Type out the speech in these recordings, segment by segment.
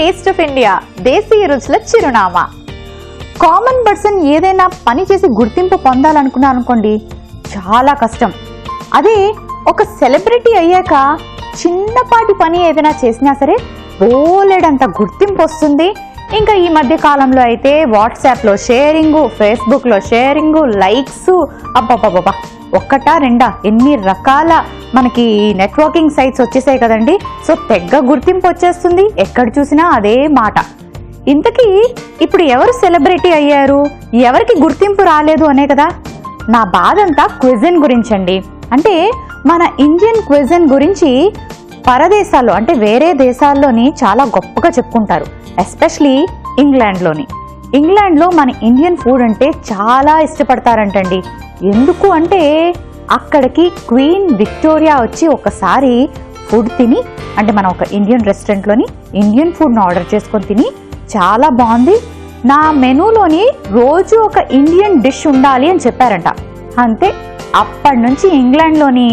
Taste of India, దేశీయ రుచుల చిరునామా. కామన్ పర్సన్ ఏదైనా పని చేసి గుర్తింపు పొందాలనుకున్నారనుకోండి, చాలా కష్టం. అదే ఒక సెలబ్రిటీ అయ్యాక చిన్నపాటి పని ఏదైనా చేసినా సరే బోలెడంత గుర్తింపు వస్తుంది. ఇంకా ఈ మధ్య కాలంలో అయితే వాట్సాప్లో షేరింగు, ఫేస్బుక్లో షేరింగు, లైక్స్, అబ్బాబాబా ఒక్కటా రెండా ఎన్ని రకాల మనకి నెట్వర్కింగ్ సైట్స్ వచ్చేసాయి కదండి. సో తెగ్గ గుర్తింపు వచ్చేస్తుంది, ఎక్కడ చూసినా అదే మాట. ఇంతకీ ఇప్పుడు ఎవరు సెలబ్రిటీ అయ్యారు, ఎవరికి గుర్తింపు రాలేదు అనే కదా నా బాధ అంతా. క్విజిన్ గురించండి. అంటే మన ఇండియన్ క్విజిన్ గురించి పరదేశాల్లో అంటే వేరే దేశాల్లోని చాలా గొప్పగా చెప్పుకుంటారు. ఎస్పెషలీ ఇంగ్లాండ్లో మన ఇండియన్ ఫుడ్ అంటే చాలా ఇష్టపడతారంటండి. ఎందుకు అంటే అక్కడికి క్వీన్ విక్టోరియా వచ్చి ఒకసారి ఫుడ్ తిని, అంటే మనం ఒక ఇండియన్ రెస్టారెంట్లోని ఇండియన్ ఫుడ్ను ఆర్డర్ చేసుకొని తిని చాలా బాగుంది, నా మెనూలోని రోజు ఒక ఇండియన్ డిష్ ఉండాలి అని చెప్పారంట. అంతే అప్పటి నుంచి ఇంగ్లాండ్లోని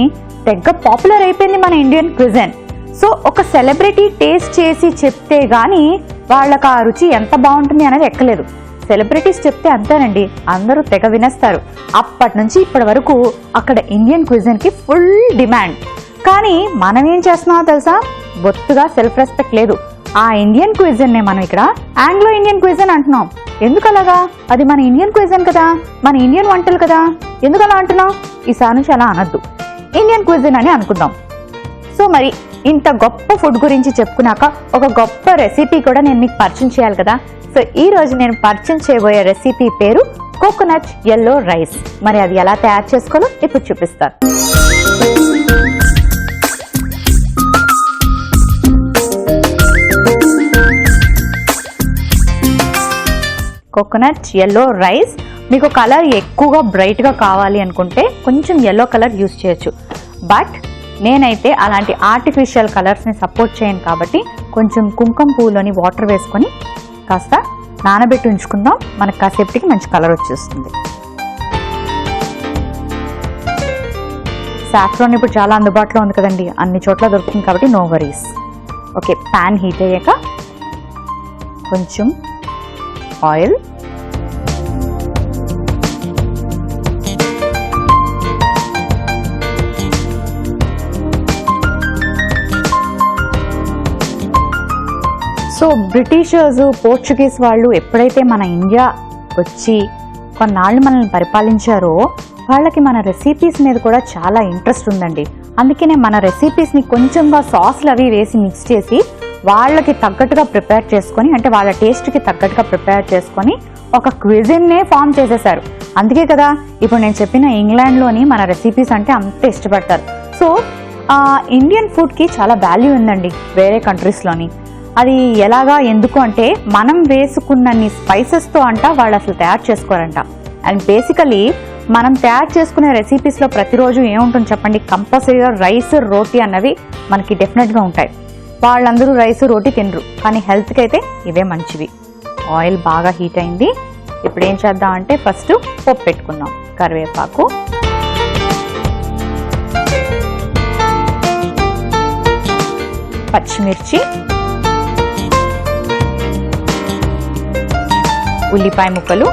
తెగ్గ పాపులర్ అయిపోయింది మన ఇండియన్ క్విజన్. సో ఒక సెలబ్రిటీ టేస్ట్ చేసి చెప్తే గానీ వాళ్ళకి ఆ రుచి ఎంత బాగుంటుంది అనేది ఎక్కలేదు. సెలబ్రిటీస్ చెప్తే అంతేనండి, అందరూ తెగ వినేస్తారు. అప్పటి నుంచి ఇప్పటి వరకు అక్కడ ఇండియన్ క్విజన్కి ఫుల్ డిమాండ్. కానీ మనం ఏం చేస్తున్నామో తెలుసా, బొత్తుగా సెల్ఫ్ రెస్పెక్ట్ లేదు. ఆ ఇండియన్ క్విజన్నే మనం ఇక్కడ ఆంగ్లో ఇండియన్ క్విజన్ అంటున్నాం. ఎందుకు అలాగా? అది మన ఇండియన్ క్విజన్ కదా, మన ఇండియన్ వంటలు కదా, ఎందుకు అలా అంటున్నాం? ఈసారి నుంచి అలా అనద్దు, ఇండియన్ క్విజన్ అని అనుకుందాం. సో మరి ఇంత గొప్ప ఫుడ్ గురించి చెప్పుకున్నాక ఒక గొప్ప రెసిపీ కూడా నేను మీకు పరిచయం చేయాలి కదా. సో ఈ రోజు నేను పరిచయం చేయబోయే రెసిపీ పేరు కోకోనట్ ఎల్లో రైస్. మరి అది ఎలా తయారు చేసుకోవాలో ఇప్పుడు చూపిస్తాను. Coconut yellow rice. మీకు కలర్ ఎక్కువగా బ్రైట్గా కావాలి అనుకుంటే కొంచెం ఎల్లో కలర్ యూస్ చేయొచ్చు. బట్ నేనైతే అలాంటి ఆర్టిఫిషియల్ కలర్స్ని సపోర్ట్ చేయను కాబట్టి కొంచెం కుంకుమ పువ్వులోని వాటర్ వేసుకొని కాస్త నానబెట్టి ఉంచుకుందాం. మనకు కాసేపటికి మంచి కలర్ వచ్చేస్తుంది. సాఫ్రాన్ ఇప్పుడు చాలా అందుబాటులో ఉంది కదండి, అన్ని చోట్ల దొరుకుతుంది కాబట్టి no worries. Okay, pan heat అయ్యాక కొంచెం ఆయిల్, సో బ్రిటిషర్స్, పోర్చుగీస్ వాళ్ళు ఎప్పుడైతే మన ఇండియా వచ్చి కొన్నాళ్ళు మనల్ని పరిపాలించారో వాళ్ళకి మన రెసిపీస్ మీద కూడా చాలా ఇంట్రెస్ట్ ఉందండి. అందుకనే మన రెసిపీస్ని కొంచెంగా సాస్లు అవి వేసి మిక్స్ చేసి వాళ్ళకి తగ్గట్టుగా ప్రిపేర్ చేసుకొని, అంటే వాళ్ళ టేస్ట్కి తగ్గట్టుగా ప్రిపేర్ చేసుకొని ఒక క్విజిన్నే ఫామ్ చేసేసారు. అందుకే కదా ఇప్పుడు నేను చెప్పిన ఇంగ్లాండ్లోని మన రెసిపీస్ అంటే అంత ఇష్టపడతారు. సో ఇండియన్ ఫుడ్కి చాలా వాల్యూ ఉందండి వేరే కంట్రీస్లోని. అది ఎలాగా, ఎందుకు అంటే మనం వేసుకున్నన్ని స్పైసెస్తో అంట వాళ్ళు అసలు తయారు చేసుకోరంట. అండ్ బేసికలీ మనం తయారు చేసుకునే రెసిపీస్లో ప్రతిరోజు ఏముంటుంది చెప్పండి, కంపల్సరీగా రైస్, రోటీ అన్నవి మనకి డెఫినెట్గా ఉంటాయి. వాళ్ళందరూ రైస్, రోటీ తినరు, కానీ హెల్త్కి అయితే ఇవే మంచివి. ఆయిల్ బాగా హీట్ అయింది. ఇప్పుడు ఏం చేద్దామంటే ఫస్ట్ పోపు పెట్టుకుందాం. కరివేపాకు, పచ్చిమిర్చి, ఉల్లిపాయ ముక్కలు,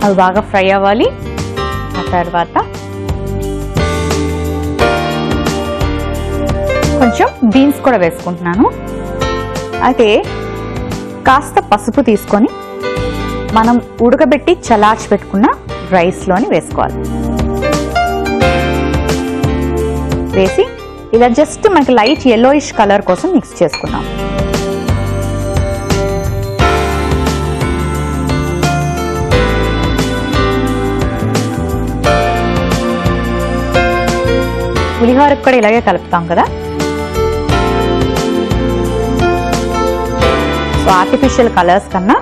అవి బాగా ఫ్రై అవ్వాలి. ఆ తర్వాత కొంచెం బీన్స్ కూడా వేసుకుంటున్నాను. అయితే కాస్త పసుపు తీసుకొని మనం ఉడకబెట్టి చల్లార్చి పెట్టుకున్న రైస్లోని వేసుకోవాలి. వేసి ఇలా జస్ట్ మనకి లైట్ yellowish కలర్ కోసం మిక్స్ చేసుకున్నాం. పులిహోరకు కూడా ఇలాగే కలుపుతాం కదా. సో ఆర్టిఫిషియల్ కలర్స్ కన్నా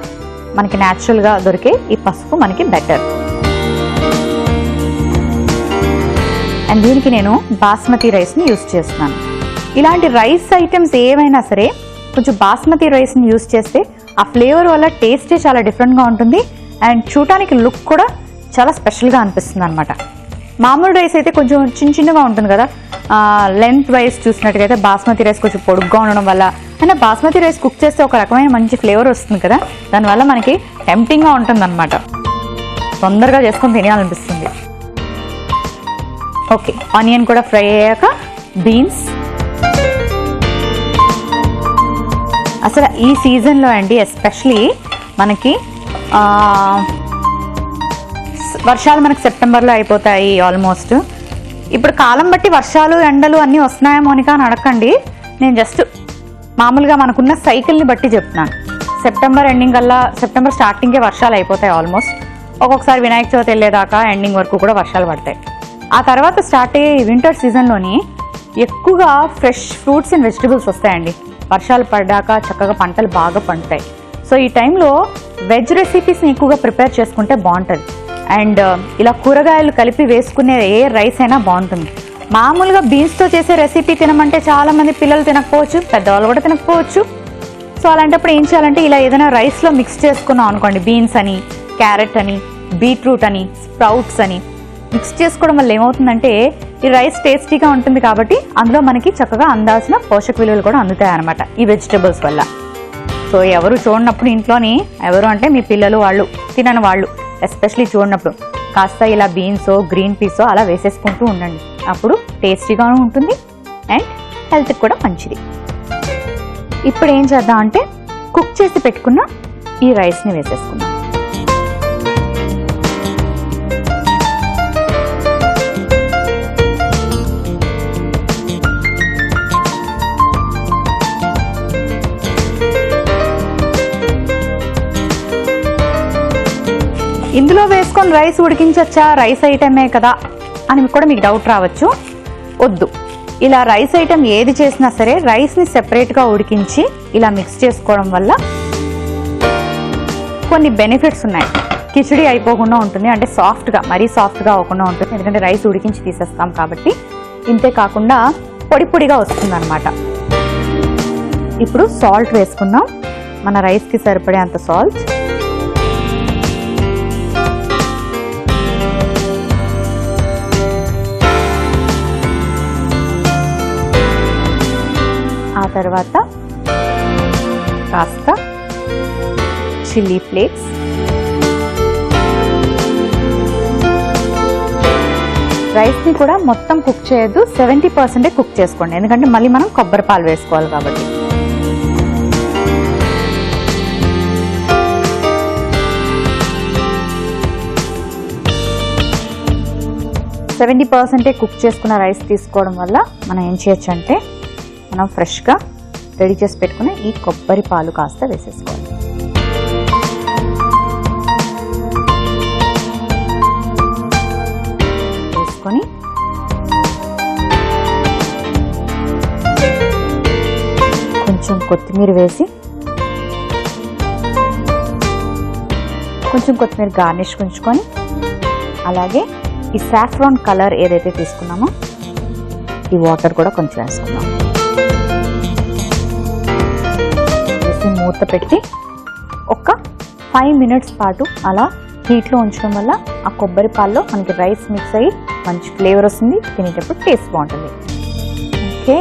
మనకి న్యాచురల్గా దొరికే ఈ పసుపు మనకి బెటర్. అండ్ దీనికి నేను బాస్మతి రైస్ని యూస్ చేస్తున్నాను. ఇలాంటి రైస్ ఐటమ్స్ ఏవైనా సరే కొంచెం బాస్మతి రైస్ని యూస్ చేస్తే ఆ ఫ్లేవర్ వల్ల టేస్టే చాలా డిఫరెంట్గా ఉంటుంది అండ్ చూడటానికి లుక్ కూడా చాలా స్పెషల్గా అనిపిస్తుంది అనమాట. మామూలు రైస్ అయితే కొంచెం చిన్నగా ఉంటుంది కదా, లెంత్ వైజ్ చూసినట్టుగైతే బాస్మతి రైస్ కొంచెం పొడుగ్గా ఉండడం వల్ల అంటే బాస్మతి రైస్ కుక్ చేస్తే ఒక రకమైన మంచి ఫ్లేవర్ వస్తుంది కదా, దానివల్ల మనకి టెంప్టింగ్గా ఉంటుంది అనమాట, తొందరగా చేసుకొని తినాలనిపిస్తుంది. ఓకే, ఆనియన్ కూడా ఫ్రై అయ్యాక బీన్స్. అసలు ఈ సీజన్లో అండి ఎస్పెషలీ మనకి వర్షాలు మనకి సెప్టెంబర్లో అయిపోతాయి ఆల్మోస్ట్. ఇప్పుడు కాలం బట్టి వర్షాలు ఎండలు అన్నీ వస్తున్నాయో మోనికా అని అడగండి, నేను జస్ట్ మామూలుగా మనకున్న సైకిల్ని బట్టి చెప్తున్నాను. సెప్టెంబర్ ఎండింగ్ కల్లా, సెప్టెంబర్ స్టార్టింగే వర్షాలు అయిపోతాయి ఆల్మోస్ట్. ఒక్కొక్కసారి వినాయక చవితి వెళ్ళేదాకా ఎండింగ్ వరకు కూడా వర్షాలు పడతాయి. ఆ తర్వాత స్టార్ట్ అయ్యే వింటర్ సీజన్లోని ఎక్కువగా ఫ్రెష్ ఫ్రూట్స్ అండ్ వెజిటబుల్స్ వస్తాయండి. వర్షాలు పడ్డాక చక్కగా పంటలు బాగా పండుతాయి. సో ఈ టైంలో వెజ్ రెసిపీస్ని ఎక్కువగా ప్రిపేర్ చేసుకుంటే బాగుంటుంది. అండ్ ఇలా కూరగాయలు కలిపి వేసుకునే ఏ రైస్ అయినా బాగుంటుంది. మామూలుగా బీన్స్తో చేసే రెసిపీ తినమంటే చాలామంది పిల్లలు తినకపోవచ్చు, పెద్దవాళ్ళు కూడా తినకపోవచ్చు. సో అలాంటప్పుడు ఏం చేయాలంటే ఇలా ఏదైనా రైస్లో మిక్స్ చేసుకున్నాం అనుకోండి, బీన్స్ అని, క్యారెట్ అని, బీట్రూట్ అని, స్ప్రౌట్స్ అని మిక్స్ చేసుకోవడం వల్ల ఏమవుతుందంటే ఈ రైస్ టేస్టీగా ఉంటుంది కాబట్టి అందులో మనకి చక్కగా అందాల్సిన పోషక విలువలు కూడా అందుతాయి అన్నమాట ఈ వెజిటబుల్స్ వల్ల. సో ఎవరు చూడనప్పుడు ఇంట్లోని, ఎవరు అంటే మీ పిల్లలు, వాళ్ళు తినని వాళ్ళు ఎస్పెషలీ చూడనప్పుడు కాస్త ఇలా బీన్సో గ్రీన్ పీసో అలా వేసేసుకుంటూ ఉండండి. అప్పుడు టేస్టీగాను ఉంటుంది అండ్ హెల్త్కి కూడా మంచిది. ఇప్పుడు ఏం చేద్దాం అంటే కుక్ చేసి పెట్టుకున్న ఈ రైస్ని వేసేసుకుందాం. ఇందులో వేసుకొని రైస్ ఉడికించచ్చా, రైస్ ఐటమే కదా అని కూడా మీకు డౌట్ రావచ్చు. వద్దు, ఇలా రైస్ ఐటమ్ ఏది చేసినా సరే రైస్ని సెపరేట్గా ఉడికించి ఇలా మిక్స్ చేసుకోవడం వల్ల కొన్ని బెనిఫిట్స్ ఉన్నాయి. కిచిడి అయిపోకుండా ఉంటుంది, అంటే సాఫ్ట్గా, మరీ సాఫ్ట్గా అవ్వకుండా ఉంటుంది, ఎందుకంటే రైస్ ఉడికించి తీసేస్తాం కాబట్టి. ఇంతే కాకుండా పొడి పొడిగా వస్తుంది అనమాట. ఇప్పుడు సాల్ట్ వేసుకుందాం, మన రైస్కి సరిపడే అంత సాల్ట్. ఆ తర్వాత కాస్త చిల్లీ ఫ్లేక్స్, రైస్ని కూడా మొత్తం కుక్ చేయొద్దు, 70% కుక్ చేసుకోండి, ఎందుకంటే మళ్ళీ మనం కొబ్బరి పాలు వేసుకోవాలి కాబట్టి. సెవెంటీ పర్సెంటే కుక్ చేసుకున్న రైస్ తీసుకోవడం వల్ల మనం ఏం చేయొచ్చు అంటే మనం ఫ్రెష్గా రెడీ చేసి పెట్టుకున్న ఈ కొబ్బరి పాలు కాస్త వేసేసుకోవాలి. వేసుకొని కొంచెం కొత్తిమీర వేసి, కొంచెం కొత్తిమీర గార్నిష్ ఉంచుకొని, అలాగే ఈ సాఫ్రాన్ కలర్ ఏదైతే తీసుకున్నామో ఈ వాటర్ కూడా కొంచెం వేసుకుందాం. వేసి మూత పెట్టి ఒక 5 minutes పాటు అలా హీట్లో ఉంచడం వల్ల ఆ కొబ్బరి పాల్లో మనకి రైస్ మిక్స్ అయ్యి మంచి ఫ్లేవర్ వస్తుంది, తినేటప్పుడు టేస్ట్ బాగుంటుంది. ఓకే,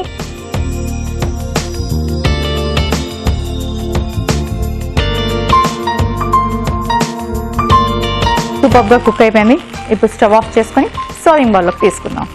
సూపర్గా కుక్ అయిపోయింది. ఇప్పుడు స్టవ్ ఆఫ్ చేసుకొని సర్వింగ్ బౌల్లోకి తీసుకుందాం.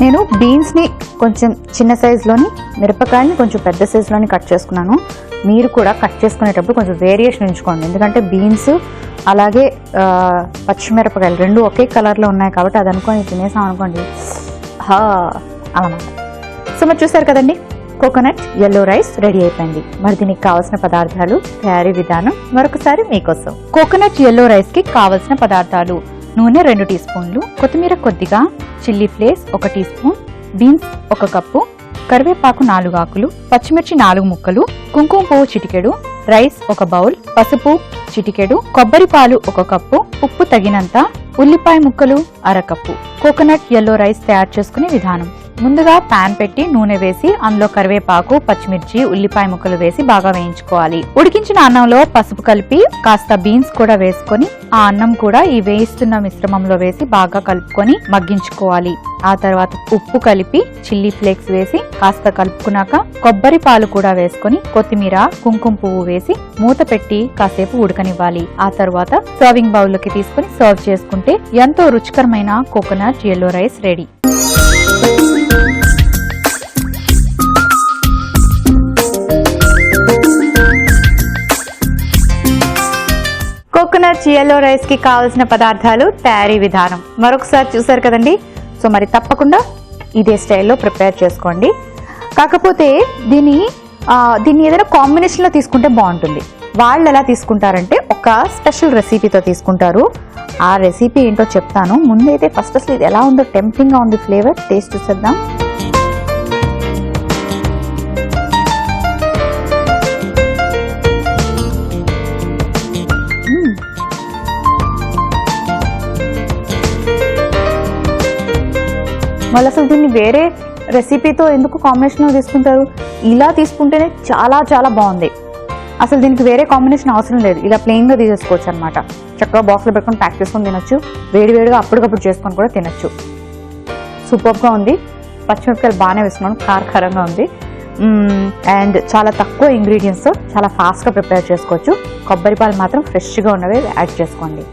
నేను బీన్స్ని కొంచెం చిన్న సైజులోని, మిరపకాయని కొంచెం పెద్ద సైజులోని కట్ చేసుకున్నాను. మీరు కూడా కట్ చేసుకునేటప్పుడు కొంచెం వేరియేషన్ ఉంచుకోండి, ఎందుకంటే బీన్స్ అలాగే పచ్చిమిరపకాయలు రెండు ఒకే కలర్లో ఉన్నాయి కాబట్టి అది అనుకొని తినేసాం అనుకోండి అన్నమాట. సో మరి చూసారు కదండి, కోకోనట్ ఎల్లో రైస్ రెడీ అయిపోయింది. మరి దీనికి కావాల్సిన పదార్థాలు, తయారీ విధానం మరొకసారి మీకోసం. కోకోనట్ ఎల్లో రైస్ కి కావలసిన పదార్థాలు: నూనె 2 టీ స్పూన్లు, కొత్తిమీర కొద్దిగా, chilli flakes 1 teaspoon, beans 1 cup, కరివేపాకు 4 ఆకులు, పచ్చిమిర్చి 4 ముక్కలు, కుంకుమ పువ్వు చిటికెడు, రైస్ 1 బౌల్, పసుపు చిటికెడు, కొబ్బరి పాలు 1 కప్పు, ఉప్పు తగినంత, ఉల్లిపాయ ముక్కలు 1/2 కప్పు. కోకోనట్ ఎల్లో రైస్ తయారు చేసుకునే విధానం: ముందుగా పాన్ పెట్టి నూనె వేసి అందులో కరివేపాకు, పచ్చిమిర్చి, ఉల్లిపాయ ముక్కలు వేసి బాగా వేయించుకోవాలి. ఉడికించిన అన్నంలో పసుపు కలిపి కాస్త బీన్స్ కూడా వేసుకొని ఆ అన్నం కూడా ఈ వేయిస్తున్న మిశ్రమంలో వేసి బాగా కలుపుకొని మగ్గించుకోవాలి. ఆ తర్వాత ఉప్పు కలిపి చిల్లీ ఫ్లేక్స్ వేసి కాస్త కలుపుకున్నాక కొబ్బరి పాలు కూడా వేసుకొని కొత్తిమీర, కుంకుమ పువ్వు వేసి మూత పెట్టి కాసేపు ఉడకనివ్వాలి. ఆ తర్వాత సర్వింగ్ బౌల్ లోకి తీసుకుని సర్వ్ చేసుకుంటే ఎంతో రుచికరమైన coconut yellow rice ready. Coconut yellow rice కి కావాల్సిన పదార్థాలు, తయారీ విధానం మరొకసారి చూసారు కదండి. సో మరి తప్పకుండా ఇదే స్టైల్లో ప్రిపేర్ చేసుకోండి. కాకపోతే దీన్ని ఏదైనా కాంబినేషన్లో తీసుకుంటే బాగుంటుంది. వాళ్ళు ఎలా తీసుకుంటారంటే ఒక స్పెషల్ రెసిపీతో తీసుకుంటారు. ఆ రెసిపీ ఏంటో చెప్తాను. ముందైతే ఫస్ట్ అసలు ఇది ఎలా ఉందో టెంప్టింగ్గా ఉంది. ఫ్లేవర్ టేస్ట్ చూసేద్దాం. వాళ్ళు అసలు దీన్ని వేరే రెసిపీతో ఎందుకు కాంబినేషన్లో తీసుకుంటారు? ఇలా తీసుకుంటేనే చాలా చాలా బాగుంది. అసలు దీనికి వేరే కాంబినేషన్ అవసరం లేదు. ఇలా ప్లెయిన్గా తీసేసుకోవచ్చు అనమాట. చక్కగా బాక్స్లో పెట్టుకొని ప్యాక్ చేసుకొని తినొచ్చు. వేడివేడిగా అప్పటికప్పుడు చేసుకొని కూడా తినొచ్చు. సూపర్గా ఉంది. పచ్చిమిరపకాయలు బాగానే వేసుకున్నాను, కారకారంగా ఉంది. అండ్ చాలా తక్కువ ఇంగ్రీడియంట్స్తో చాలా ఫాస్ట్గా ప్రిపేర్ చేసుకోవచ్చు. కొబ్బరి పాలు మాత్రం ఫ్రెష్గా ఉన్నవి యాడ్ చేసుకోండి.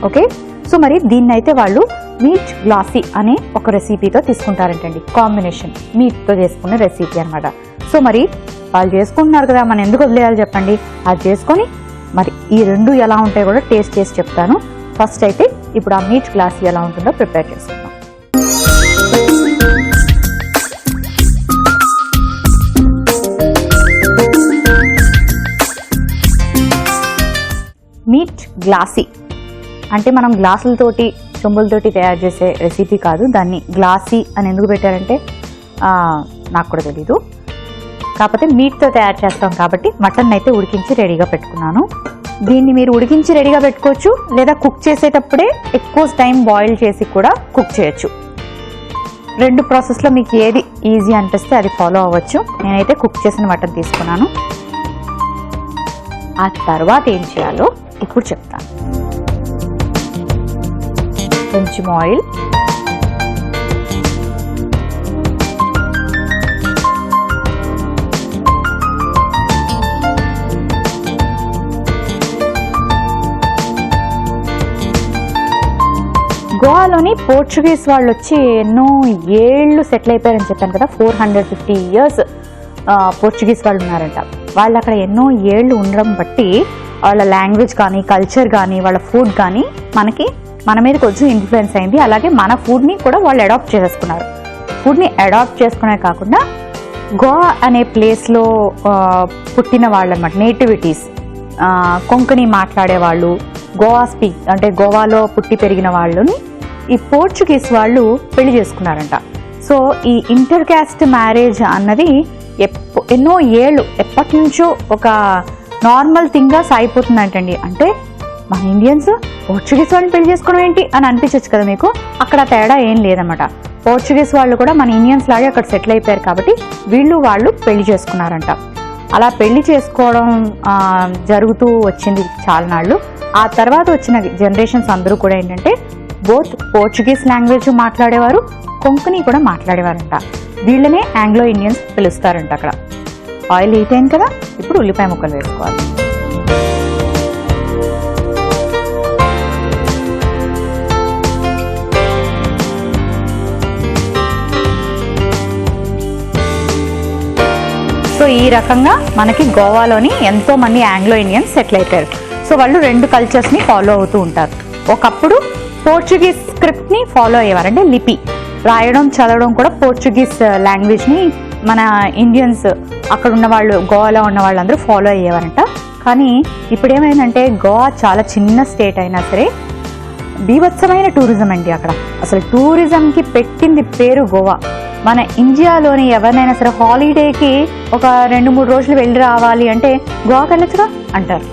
ఓకే, సో మరి దీన్ని అయితే వాళ్ళు మీట్ గ్లాసీ అనే ఒక రెసిపీతో తీసుకుంటారంటండి. కాంబినేషన్ మీట్తో చేసుకునే రెసిపీ అనమాట. సో మరి వాళ్ళు చేసుకుంటున్నారు కదా, మనం ఎందుకు వదిలేయాలి చెప్పండి. అది చేసుకొని మరి ఈ రెండు ఎలా ఉంటాయో కూడా టేస్ట్ చేసి చెప్తాను. ఫస్ట్ అయితే ఇప్పుడు ఆ మీట్ గ్లాసీ ఎలా ఉంటుందో ప్రిపేర్ చేసుకుందాం. మీట్ గ్లాసీ అంటే మనం గ్లాసులతోటి, చెంబులతోటి తయారు చేసే రెసిపీ కాదు. దాన్ని గ్లాసీ అని ఎందుకు పెట్టారంటే నాకు కూడా తెలీదు. కాకపోతే మీట్తో తయారు చేస్తాం కాబట్టి మటన్ అయితే ఉడికించి రెడీగా పెట్టుకున్నాను. దీన్ని మీరు ఉడికించి రెడీగా పెట్టుకోవచ్చు, లేదా కుక్ చేసేటప్పుడే ఎక్కువ టైం బాయిల్ చేసి కూడా కుక్ చేయొచ్చు. 2 ప్రాసెస్లో మీకు ఏది ఈజీ అనిపిస్తే అది ఫాలో అవ్వచ్చు. నేనైతే కుక్ చేసిన మటన్ తీసుకున్నాను. ఆ తర్వాత ఏం చేయాలో ఇప్పుడు చెప్తాను. కొంచెం ఆయిల్, గోవాలోని పోర్చుగీస్ వాళ్ళు వచ్చి ఎన్నో ఏళ్ళు సెటిల్ అయిపోయారని చెప్పాను కదా. 450 years పోర్చుగీస్ వాళ్ళు ఉన్నారంట. వాళ్ళు అక్కడ ఎన్నో ఏళ్ళు ఉండడం బట్టి వాళ్ళ లాంగ్వేజ్ కానీ, కల్చర్ కానీ, వాళ్ళ ఫుడ్ కానీ మన మీద కొంచెం ఇన్ఫ్లుయెన్స్ అయింది. అలాగే మన ఫుడ్ని కూడా వాళ్ళు అడాప్ట్ చేసుకున్నారు. ఫుడ్ని అడాప్ట్ చేసుకునే కాకుండా గోవా అనే ప్లేస్లో పుట్టిన వాళ్ళు అనమాట. నేటివిటీస్ కొంకణి మాట్లాడేవాళ్ళు, గోవాలో పుట్టి పెరిగిన వాళ్ళని ఈ పోర్చుగీస్ వాళ్ళు పెళ్లి చేసుకున్నారంట. సో ఈ ఇంటర్ క్యాస్ట్ మ్యారేజ్ అన్నది ఎన్నో ఏళ్ళు ఎప్పటి నుంచో ఒక నార్మల్ థింగ్గా సాగిపోతుందంటండి. అంటే మన ఇండియన్స్ పోర్చుగీస్ వాళ్ళని పెళ్లి చేసుకోవడం ఏంటి అని అనిపించచ్చు కదా మీకు. అక్కడ తేడా ఏం లేదన్నమాట. పోర్చుగీస్ వాళ్ళు కూడా మన ఇండియన్స్ లాగే అక్కడ సెటిల్ అయిపోయారు కాబట్టి వాళ్ళు పెళ్లి చేసుకున్నారంట. అలా పెళ్లి చేసుకోవడం జరుగుతూ వచ్చింది చాలా నాళ్ళు. ఆ తర్వాత వచ్చిన జనరేషన్స్ అందరూ కూడా ఏంటంటే బోత్ పోర్చుగీస్ లాంగ్వేజ్ మాట్లాడేవారు, కొంకణి కూడా మాట్లాడేవారంట. వీళ్ళనే ఆంగ్లో ఇండియన్స్ పిలుస్తారంట. అక్కడ ఆయిల్ హీట్ అయింది కదా, ఇప్పుడు ఉల్లిపాయ ముక్కలు వేసుకోవాలి. సో ఈ రకంగా మనకి గోవాలోని ఎంతో మంది ఆంగ్లో ఇండియన్స్ సెటిల్ అయిపోయారు. సో వాళ్ళు 2 కల్చర్స్ని ఫాలో అవుతూ ఉంటారు. ఒకప్పుడు పోర్చుగీస్ స్క్రిప్ట్ని ఫాలో అయ్యేవారు, అంటే లిపి. రాయడం చదవడం కూడా పోర్చుగీస్ లాంగ్వేజ్ని మన ఇండియన్స్ అక్కడ ఉన్న వాళ్ళు, గోవాలో ఉన్న వాళ్ళందరూ ఫాలో అయ్యేవారంట. కానీ ఇప్పుడు ఏమైందంటే గోవా చాలా చిన్న స్టేట్ అయినా సరే బీభత్సమైన టూరిజం అండి. అక్కడ అసలు టూరిజంకి పెట్టింది పేరు గోవా. మన ఇండియాలోని ఎవరినైనా సరే హాలిడేకి ఒక 2-3 రోజులు వెళ్ళి రావాలి అంటే గోవాకి వెళ్ళొచ్చుగా అంటారు.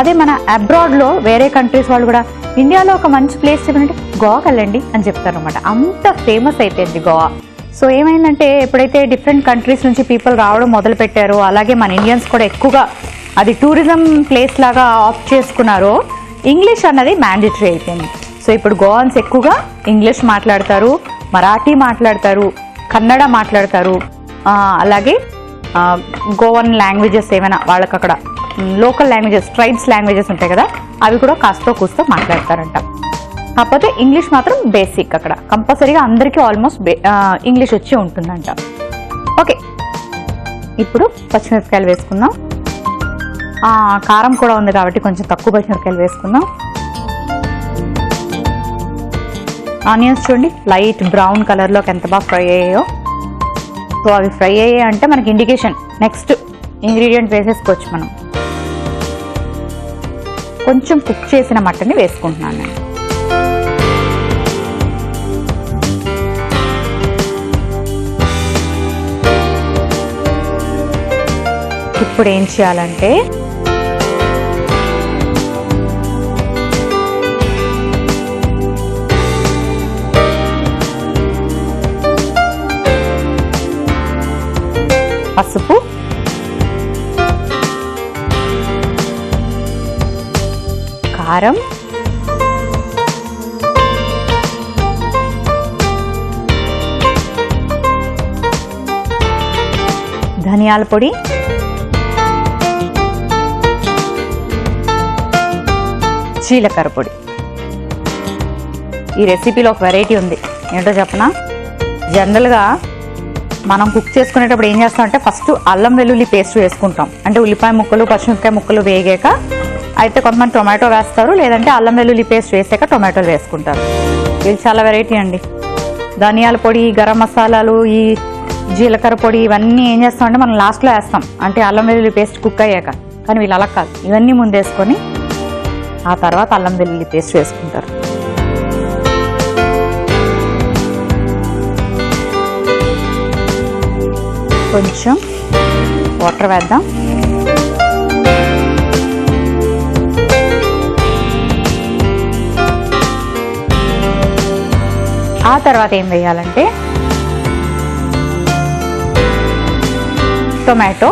అదే మన అబ్రాడ్లో వేరే కంట్రీస్ వాళ్ళు కూడా ఇండియాలో ఒక మంచి ప్లేస్ చెప్పాలంటే గోవాకి వెళ్ళండి అని చెప్తారు అనమాట. అంత ఫేమస్ అయిపోయింది గోవా. సో ఏమైందంటే ఎప్పుడైతే డిఫరెంట్ కంట్రీస్ నుంచి పీపుల్ రావడం మొదలు పెట్టారో, అలాగే మన ఇండియన్స్ కూడా ఎక్కువగా అది టూరిజం ప్లేస్ లాగా ఆప్ట్ చేసుకున్నారో, ఇంగ్లీష్ అన్నది మ్యాండేటరీ అయిపోయింది. సో ఇప్పుడు గోవాన్స్ ఎక్కువగా ఇంగ్లీష్ మాట్లాడతారు, మరాఠీ మాట్లాడతారు, కన్నడ మాట్లాడతారు, అలాగే గోవన్ లాంగ్వేజెస్ ఏమైనా వాళ్ళకి అక్కడ లోకల్ లాంగ్వేజెస్, ట్రైబ్స్ లాంగ్వేజెస్ ఉంటాయి కదా, అవి కూడా కాస్తో కూస్తో మాట్లాడతారంట. కాకపోతే ఇంగ్లీష్ మాత్రం బేసిక్, అక్కడ కంపల్సరీగా అందరికీ ఆల్మోస్ట్ ఇంగ్లీష్ వచ్చి ఉంటుందంట. ఓకే, ఇప్పుడు పచ్చిమిరపకాయలు వేసుకుందాం. కారం కూడా ఉంది కాబట్టి కొంచెం తక్కువ పచ్చిమిరపకాయలు వేసుకుందాం. ఆనియన్స్ చూడండి లైట్ బ్రౌన్ కలర్లోకి ఎంత బాగా ఫ్రై అయ్యాయో. సో అవి ఫ్రై అయ్యాయి అంటే మనకి ఇండికేషన్ నెక్స్ట్ ఇంగ్రీడియంట్ వేసేసుకోవచ్చు మనం. కొంచెం కుక్ చేసిన మటన్ని వేసుకుంటున్నాను నేను. ఇప్పుడు ఏం చేయాలంటే పసుపు, కారం, ధనియాల పొడి, జీలకర్ర పొడి. ఈ రెసిపీలో ఒక వెరైటీ ఉంది, ఏంటో చెప్పనా? జనరల్గా మనం కుక్ చేసుకునేటప్పుడు ఏం చేస్తామంటే ఫస్ట్ అల్లం వెల్లుల్లి పేస్ట్ వేసుకుంటాం. అంటే ఉల్లిపాయ ముక్కలు, పచ్చిమిరపకాయ ముక్కలు వేగాక, అయితే కొంతమంది టొమాటో వేస్తారు, లేదంటే అల్లం వెల్లుల్లి పేస్ట్ వేసాక టొమాటోలు వేసుకుంటారు. ఇది చాలా వెరైటీ అండి. ధనియాల పొడి, గరం మసాలాలు, ఈ జీలకర్ర పొడి ఇవన్నీ ఏం చేస్తామంటే మనం లాస్ట్లో వేస్తాం, అంటే అల్లం వెల్లుల్లి పేస్ట్ కుక్ అయ్యాక. కానీ వీళ్ళు అలా కాదు, ఇవన్నీ ముందు వేసుకొని ఆ తర్వాత అల్లం వెల్లుల్లి పేస్ట్ వేసుకుంటారు. కొంచెం వాటర్ వేద్దాం. ఆ తర్వాత ఏం వేయాలంటే టొమాటో,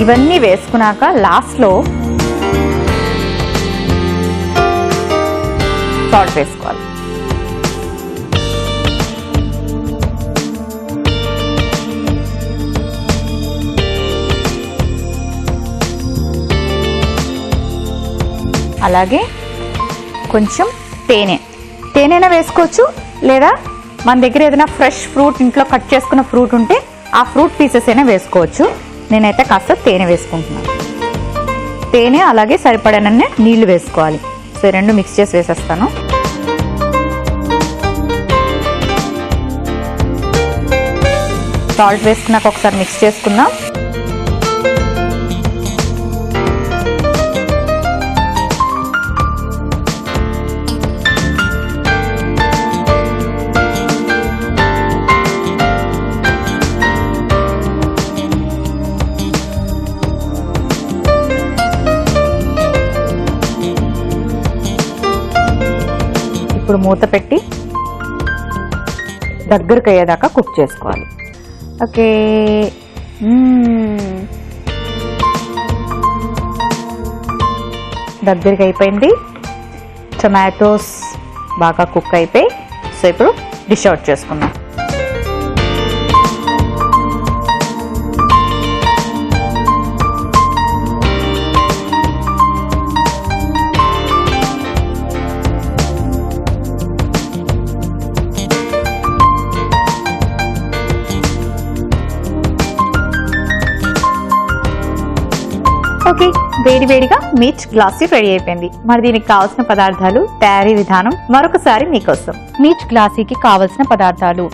ఇవన్నీ వేసుకున్నాక లాస్ట్లో సాల్ట్ వేసుకోవాలి. అలాగే కొంచెం తేనెనా వేసుకోవచ్చు, లేదా మన దగ్గర ఏదైనా ఫ్రెష్ ఫ్రూట్ ఇంట్లో కట్ చేసుకున్న ఫ్రూట్ ఉంటే ఆ ఫ్రూట్ పీసెస్ అయినా వేసుకోవచ్చు. నేనైతే కాస్త తేనె వేసుకుంటున్నాను. తేనె అలాగే సరిపడనన్నే నీళ్లు వేసుకోవాలి. సో రెండు మిక్స్ చేసి వేసేస్తాను. సాల్ట్ వేసుకున్నాక ఒకసారి మిక్స్ చేసుకుందాం. ఇప్పుడు మూత పెట్టి దగ్గరకు అయ్యేదాకా కుక్ చేసుకోవాలి. ఓకే, దగ్గరికి అయిపోయింది. టొమాటోస్ బాగా కుక్ అయిపోయి, సో ఇప్పుడు డిష్ అవుట్ చేసుకుందాం. ఓకే, వేడివేడిగా మీట్ గ్లాసీ రెడీ అయిపోయింది. మరి దీనికి కావాల్సిన పదార్థాలు, తయారీ విధానం మరొకసారి మీకోసం. మీట్ గ్లాసీకి కావలసిన పదార్థాలు: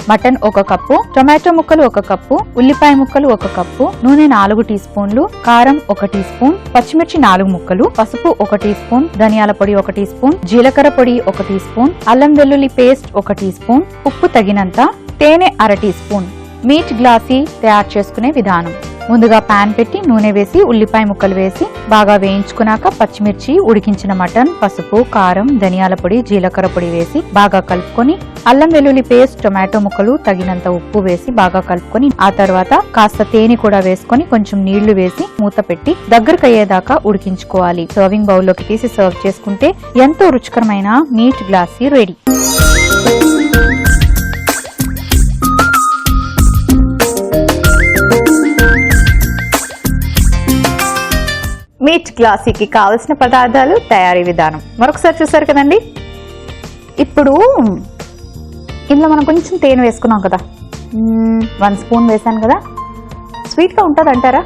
మటన్ 1 కప్పు, టొమాటో ముక్కలు 1 కప్పు, ఉల్లిపాయ ముక్కలు 1 కప్పు, నూనె 4 టీ స్పూన్లు, కారం 1 టీ స్పూన్, పచ్చిమిర్చి 4 ముక్కలు, పసుపు 1 టీ స్పూన్, ధనియాల పొడి 1 టీ స్పూన్, జీలకర్ర పొడి 1 టీ స్పూన్, అల్లం వెల్లుల్లి పేస్ట్ 1 టీ స్పూన్, ఉప్పు తగినంత, తేనె 1/2 టీ స్పూన్. మీట్ గ్లాసీ తయారు చేసుకునే విధానం: ముందుగా పాన్ పెట్టి నూనె వేసి ఉల్లిపాయ ముక్కలు వేసి బాగా వేయించుకున్నాక పచ్చిమిర్చి, ఉడికించిన మటన్, పసుపు, కారం, ధనియాల పొడి, జీలకర్ర పొడి వేసి బాగా కలుపుకొని అల్లం వెల్లుల్లి పేస్ట్, టొమాటో ముక్కలు, తగినంత ఉప్పు వేసి బాగా కలుపుకొని ఆ తర్వాత కాస్త తేనె కూడా వేసుకొని కొంచెం నీళ్లు వేసి మూత పెట్టి దగ్గరకు అయ్యేదాకా ఉడికించుకోవాలి. సర్వింగ్ బౌల్లోకి తీసి సర్వ్ చేసుకుంటే ఎంతో రుచికరమైన మీట్ గ్లాసీ రెడీ. మీట్ గ్లాసీకి కావలసిన పదార్థాలు, తయారీ విధానం మరొకసారి చూసారు కదండి. ఇప్పుడు ఇందులో మనం కొంచెం తేనె వేసుకున్నాం కదా, 1 స్పూన్ వేసాను కదా. స్వీట్గా ఉంటుంది అంటారా?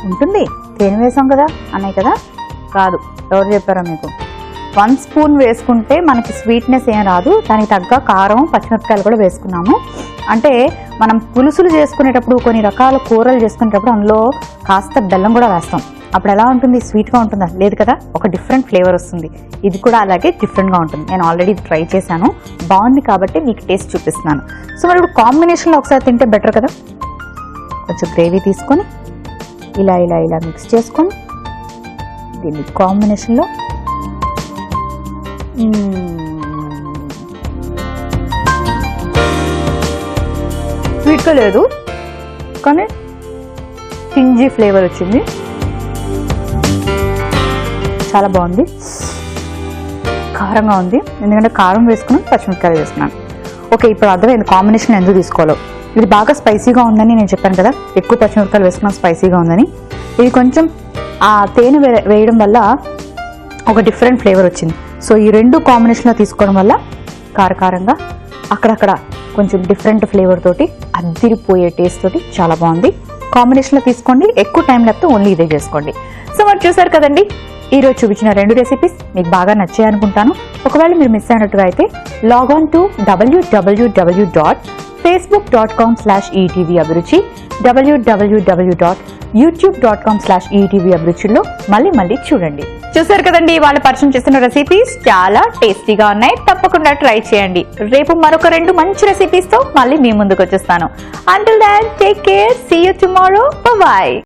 ఉంటుంది, తేనె వేసాం కదా అన్నాయి కదా. కాదు, ఎవరు చెప్పారా మీకు? 1 స్పూన్ వేసుకుంటే మనకి స్వీట్నెస్ ఏం రాదు. దానికి తగ్గ కారం, పచ్చిమిరపకాయలు కూడా వేసుకున్నాము. అంటే మనం పులుసులు చేసుకునేటప్పుడు, కొన్ని రకాల కూరలు చేసుకునేటప్పుడు అందులో కాస్త బెల్లం కూడా వేస్తాం. అప్పుడు ఎలా ఉంటుంది? స్వీట్గా ఉంటుందా? లేదు కదా, ఒక డిఫరెంట్ ఫ్లేవర్ వస్తుంది. ఇది కూడా అలాగే డిఫరెంట్గా ఉంటుంది. నేను ఆల్రెడీ ట్రై చేశాను, బాగుంది కాబట్టి మీకు టేస్ట్ చూపిస్తున్నాను. సో మరి ఇప్పుడు కాంబినేషన్లో ఒకసారి తింటే బెటర్ కదా. కొంచెం గ్రేవీ తీసుకొని ఇలా ఇలా ఇలా మిక్స్ చేసుకొని దీన్ని కాంబినేషన్లో స్వీట్గా లేదు కానీ టింజీ ఫ్లేవర్ వచ్చింది, చాలా బాగుంది. కారంగా ఉంది, ఎందుకంటే కారం వేసుకున్నాను, పచ్చిమిరపకాయలు వేసుకున్నాను. ఓకే, ఇప్పుడు అర్థమైంది కాంబినేషన్ ఎందుకు తీసుకోవాలో. ఇది బాగా స్పైసీగా ఉందని నేను చెప్పాను కదా, ఎక్కువ పచ్చిమిరపకాయలు వేసుకున్నాను స్పైసీగా ఉందని. ఇది కొంచెం ఆ తేనె వేయడం వల్ల ఒక డిఫరెంట్ ఫ్లేవర్ వచ్చింది. సో ఈ రెండు కాంబినేషన్లో తీసుకోవడం వల్ల కారకారంగా అక్కడక్కడ కొంచెం డిఫరెంట్ ఫ్లేవర్ తోటి అద్దిరిపోయే టేస్ట్ తోటి చాలా బాగుంది. కాంబినేషన్లో తీసుకోండి, ఎక్కువ టైం లేకపోతే ఓన్లీ ఇదే చేసుకోండి. సో మరి చూసారు కదండి, ఈరోజు చూపించిన 2 రెసిపీస్ మీకు బాగా నచ్చాయి అనుకుంటాను. ఒకవేళ మీరు మిస్ అయినట్టుగా అయితే లాగాన్ టు www.facebook.com/etvabhiruchi, www.youtube.com/etvabhiruchi లో మళ్ళీ చూడండి. చూసారు కదండి, వాళ్ళు పరిచయం చేస్తున్న రెసిపీస్ చాలా టేస్టీగా ఉన్నాయి. తప్పకుండా ట్రై చేయండి. రేపు మరొక 2 మంచి రెసిపీస్ తో మళ్ళీ మీ ముందుకు వచ్చేస్తాను. Until then, take care. See you tomorrow. Bye bye.